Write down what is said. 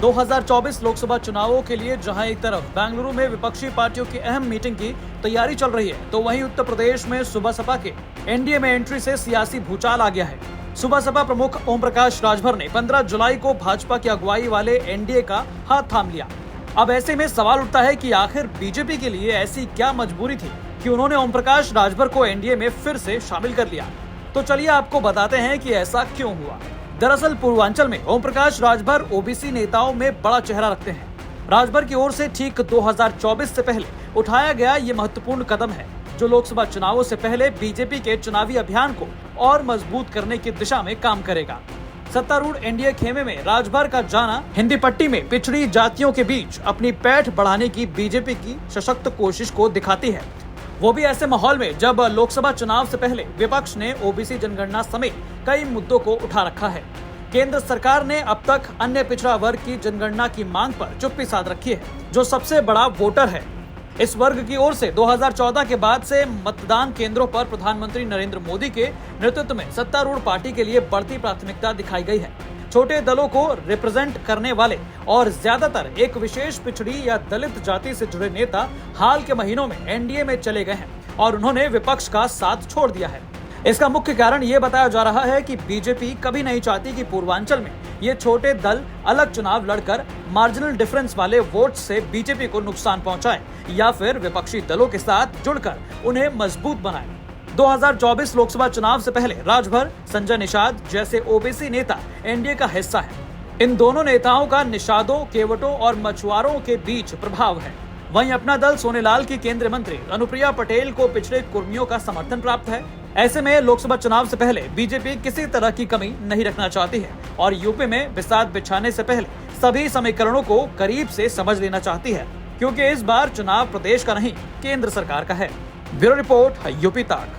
2024 लोकसभा चुनावों के लिए जहां एक तरफ बेंगलुरु में विपक्षी पार्टियों की अहम मीटिंग की तैयारी चल रही है, तो वहीं उत्तर प्रदेश में सुबह सपा के एनडीए में एंट्री से सियासी भूचाल आ गया है। सुबह सपा प्रमुख ओम प्रकाश राजभर ने 15 जुलाई को भाजपा की अगुवाई वाले एनडीए का हाथ थाम लिया। अब ऐसे में सवाल उठता है कि आखिर बीजेपी के लिए ऐसी क्या मजबूरी थी कि उन्होंने ओम प्रकाश राजभर को एनडीए में फिर से शामिल कर लिया। तो चलिए आपको बताते हैं कि ऐसा क्यों हुआ। दरअसल पूर्वांचल में ओम प्रकाश राजभर ओबीसी नेताओं में बड़ा चेहरा रखते हैं। राजभर की ओर से ठीक 2024 से पहले उठाया गया ये महत्वपूर्ण कदम है, जो लोकसभा चुनावों से पहले बीजेपी के चुनावी अभियान को और मजबूत करने की दिशा में काम करेगा। सत्तारूढ़ एनडीए खेमे में राजभर का जाना हिंदी पट्टी में पिछड़ी जातियों के बीच अपनी पैठ बढ़ाने की बीजेपी की सशक्त कोशिश को दिखाती है, वो भी ऐसे माहौल में जब लोकसभा चुनाव से पहले विपक्ष ने ओबीसी जनगणना समेत कई मुद्दों को उठा रखा है। केंद्र सरकार ने अब तक अन्य पिछड़ा वर्ग की जनगणना की मांग पर चुप्पी साध रखी है, जो सबसे बड़ा वोटर है। इस वर्ग की ओर से 2014 के बाद से मतदान केंद्रों पर प्रधानमंत्री नरेंद्र मोदी के नेतृत्व में सत्तारूढ़ पार्टी के लिए बढ़ती प्राथमिकता दिखाई गई है। छोटे दलों को रिप्रेजेंट करने वाले और ज्यादातर एक विशेष पिछड़ी या दलित जाति से जुड़े नेता हाल के महीनों में एनडीए में चले गए हैं और उन्होंने विपक्ष का साथ छोड़ दिया है। इसका मुख्य कारण ये बताया जा रहा है कि बीजेपी कभी नहीं चाहती कि पूर्वांचल में ये छोटे दल अलग चुनाव लड़कर मार्जिनल डिफरेंस वाले वोट से बीजेपी को नुकसान पहुंचाएं या फिर विपक्षी दलों के साथ जुड़कर उन्हें मजबूत बनाएं। 2024 लोकसभा चुनाव से पहले राजभर, संजय निषाद जैसे ओबीसी नेता एनडीए का हिस्सा है। इन दोनों नेताओं का निषादों, केवटों और मछुआरों के बीच प्रभाव है। वहीं अपना दल सोनेलाल की केंद्रीय मंत्री अनुप्रिया पटेल को पिछड़े कुर्मियों का समर्थन प्राप्त है। ऐसे में लोकसभा चुनाव से पहले बीजेपी किसी तरह की कमी नहीं रखना चाहती है और यूपी में बिसात बिछाने से पहले सभी समीकरणों को करीब से समझ लेना चाहती है, क्योंकि इस बार चुनाव प्रदेश का नहीं केंद्र सरकार का है। ब्यूरो रिपोर्ट, यूपी तक।